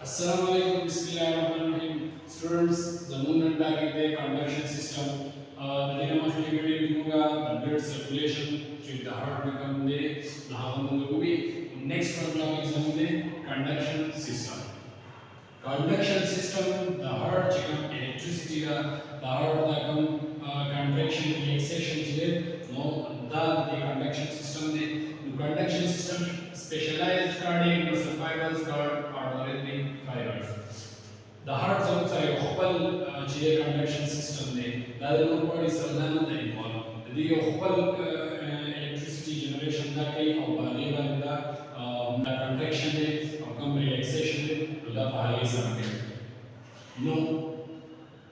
Assalamu alaikum, bismillahirrahmanirrahim. Students, ज़मूनन बाकी conduction system. The dinner must be very good. The blood circulation to the heart become the next problem is on the conduction system. Conduction system, the heart become electricity, the heart become contraction, relaxation. No, the conduction system, the conduction system specialized cardiac muscle fibers called arteriotic fibers. The heart zones are a whole conduction system. The other body is involved. The whole electricity generation that way of the contraction or come relaxation to the body circuit. No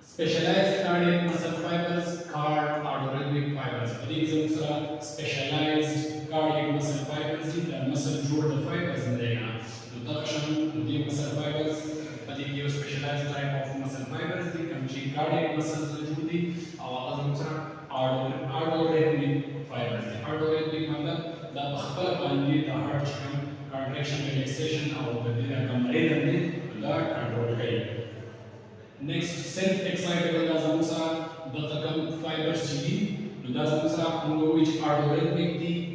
specialized cardiac muscle fibers called arteriotic fibers. These are specialized cardiac muscle fibers. The muscle toward the fibers in the conduction, the muscle fibers. The specialized type of muscle fibers. The cardiac muscles the arteriotic fibers. The arteriotic मतलब the heart contraction relaxation और the control करें. Next, self-excitable the fibers chili, which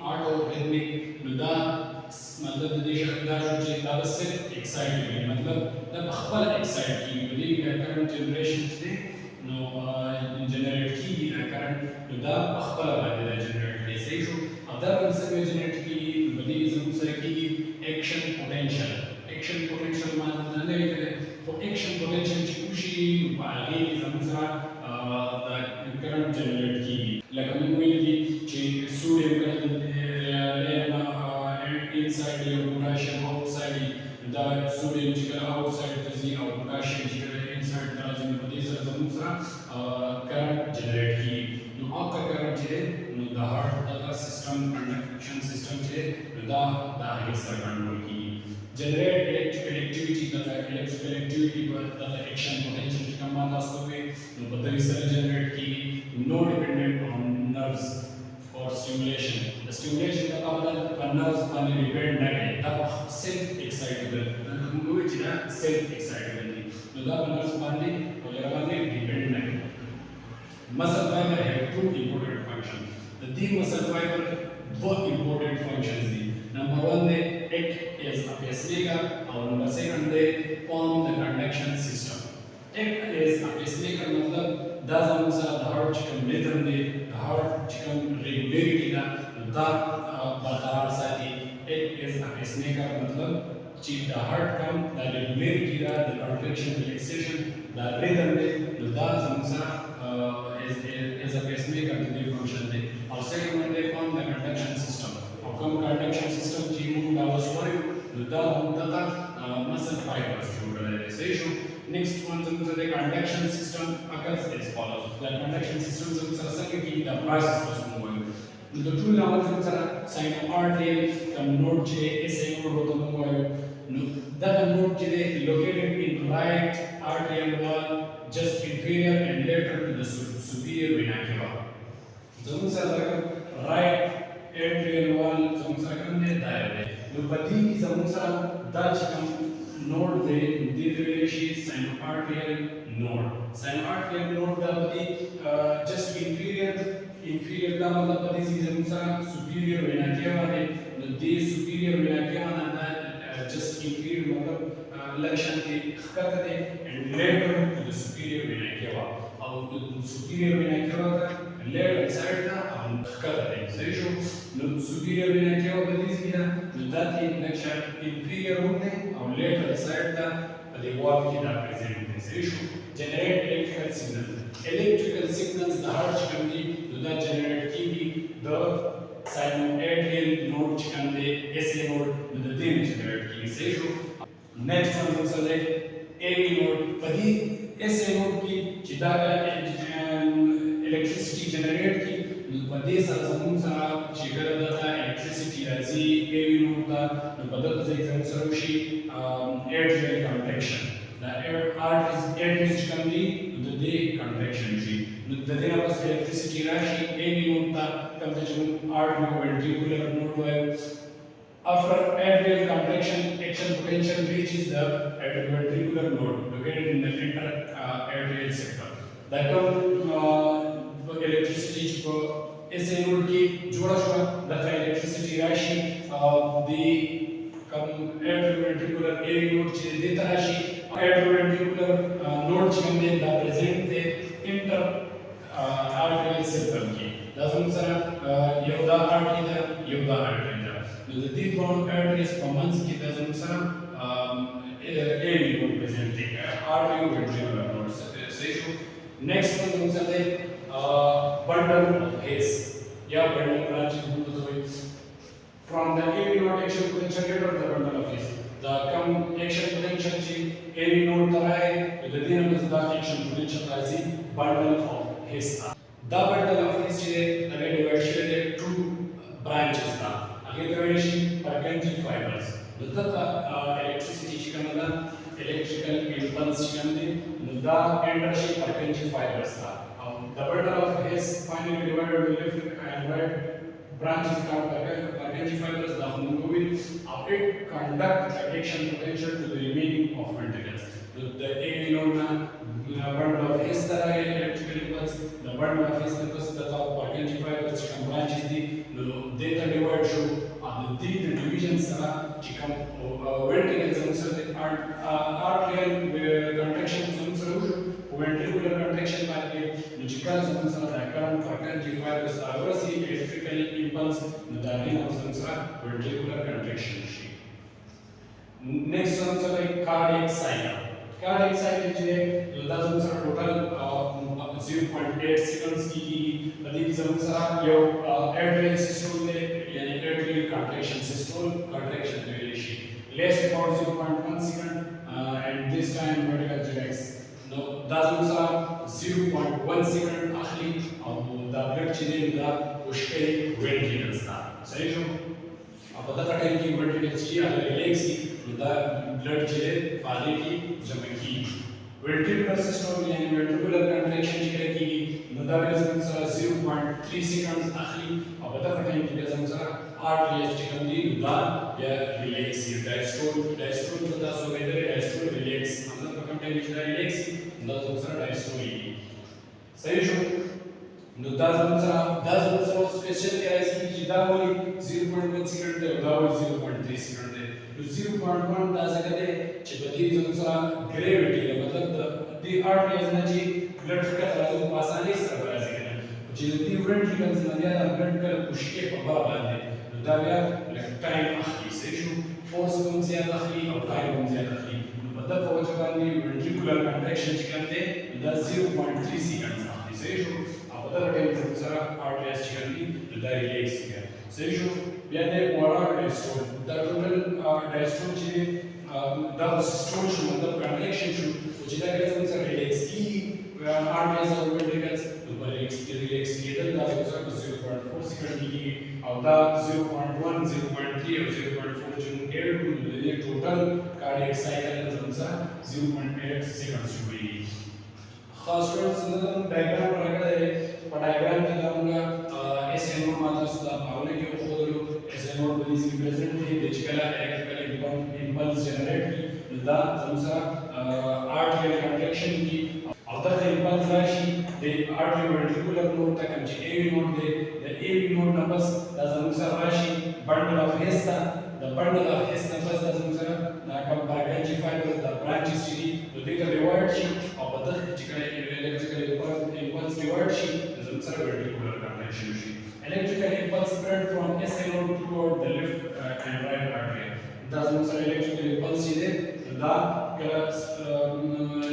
artorhythmic the self-excitable the excite की current generation generate की current generate generate की action potential action potential the current generate की sodium inside the potassium outside the sodium outside the potassium inside the current generate की current the heart system conduction system the control की generate electrical activity the action potential generate की no dependent on nerves for stimulation. The stimulation the nerves depend on self-excitable. Self-excitable. The nerves depend. Muscle fiber have two important functions. The muscle fiber two important functions. Number one, they act as a pacemaker, or number second, they form the conduction system. Act as a pacemaker मतलब the heart become rhythm the heart become regularity the act as a pacemaker मतलब the heart come the regularity the contraction relaxation the rhythm is a pacemaker the function or second one they form the conduction system. Come conduction system muscle fibers next one the conduction system occurs as follows. The conduction system the process the two levels sign artery come node SA node that node located in right arterial wall just inferior and lateral to the superior vena cava. Right arterial wall node sinoarterial node. Sinoarterial node just inferior superior vena cava superior vena cava just inferior and lateral to the superior vena cava. Superior vena cava lateral side superior vena cava inferior or lateral side the wall present generate electrical signals. Electrical signals the heart can be to generate the sinoatrial node can be SA node the generate next one is AV node SA node की electricity generate की electricity AV node atrial contraction. The arteries can be the contraction. The electricity rashi AV node arterioventricular node After atrial contraction, action potential reaches the ventricular node located in the inter-atrial sector. The electricity ऐसे node की जोड़ा हुआ the electricity राशि the atrioventricular AV node ची देता राशि atrioventricular node ची हमने the present the inter atrial septum की दासम सर योदा artery योदा artery the deep bone arteries commons की दासम सर AV node present the atrioventricular node से next one दासम सर bundle of His या bundle branch from the AV node action potential letter the bundle of His the action potential ची AV node तरा है the dynamics the action potential as bundle of His the bundle of His ची अगर divided into two branches था अगर divided Purkinje fibers the electricity ची कमला electrical impulse ची कमली the entry Purkinje fibers था the bundle of His finally divided into left and right branches called Purkinje fibers. The hemoglobin it conduct the action potential to the remaining of ventricles. The AV node bundle of His electrical impulse. The bundle of His impulse the Purkinje fibers become branches. The data divide show the divisions become ventricles. Arterial contraction ventricular contraction पार्टी मुझकल संसार current Purkinje fibers aggressive electrical impulse निदानी संसार ventricular contraction next संसार cardiac cycle जो संसार total 0.8 seconds की अधिक संसार यो atrial systole यानी atrial contraction systole contraction duration less about 0.1 second and this time vertical relax no doesn't 0.1 second اخلي او the blood channel ده وشكل ventricles ده صحيح شو अब ده कटल की ventricles की अगर relax ده blood channel पाले की जमा की ventricular system यानी ventricular contraction की की ده बेसमेंट 0.3 seconds اخلي अब ده कटल की बेसमेंट arteries चिकनी ده या relax diastole ده so whether diastole relax हम लोग कम टाइम में relax ده दूसरा diastole सही शो नो दास स्पेशल क्या है इसकी जिदा वाली 0.1 सेकंड है उदा वाली 0.3 सेकंड है तो 0.1 दास कहते चिपकी दूसरा ग्रेविटी है मतलब दी आर्टरीज ना जी ब्लड का तराजू आसानी से बराबर है जितनी वेंट्रिकल्स ना या ब्लड का पुशके पबा बांधे तो दाबिया टाइम आखिरी से शो फोर्स कम ज्यादा आखिरी और टाइम कम ज्यादा आखिरी तो बता पहुंच बांधे वेंट्रिकुलर कंट्रैक्शन चिकनते दा 0.3 सेकंड आखिरी से शो अब टाइम संसार आर्टरीज चिकनती तो दा रिलैक्स किया से शो यानी overall diastole the total diastole ची दा स्टोल शो मतलब कंट्रैक्शन शो जिदा के संसार रिलैक्स की आर्टरीज और वेंट्रिकल्स तो रिलैक्स किया दा संसार 0.4 सेकंड की और दा 0.1 0.3 और 0.4 जो एयर टू ये टोटल कार्डियक साइकिल का संसार 0.8 सेकंड हुई खास कर संदर्भ डायग्राम रखा है पर डायग्राम के दामगा ऐसे नोड मात्रस दा आवले के खोदलो ऐसे नोड बनी सी प्रेजेंट थी डिजिटल इलेक्ट्रिकल इंपल्स जनरेट की दा संसार आर्टरियल कंट्रैक्शन की अदर इंपल्स राशि the atrioventricular node तक हम AV node they the AV node numbers दा संसार राशि bundle of His the bundle of His numbers दा संसार ना कम Purkinje fibers the branches ची तो देखा divide ची और बदल जिकने electrical impulse divide ची दा संसार ventricular contraction ची electrical impulse spread from SA node toward the left and right artery दा संसार electrical impulse ची दे दा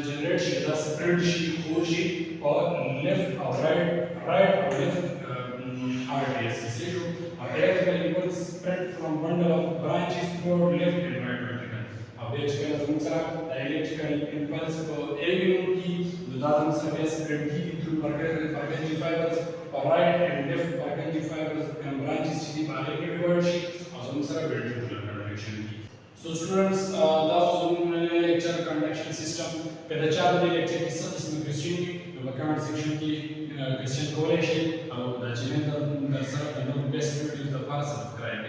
generate ची दा spread ची हो ची और left or right or left arteries से जो electrical impulse spread from bundle of branches toward left and right ventricle अब ये चीज़ संसार electrical impulse को AV node की दादम से spread की through Purkinje fibers right and left Purkinje fibers and branches की बाले के diverge और संसार ventricular contraction की So students, that was one lecture conduction system. पे दच्चा बदे lecture की सब इसमें question की तो comment section की question correlation और दच्चे में दर sir the best way to use the pass subscribe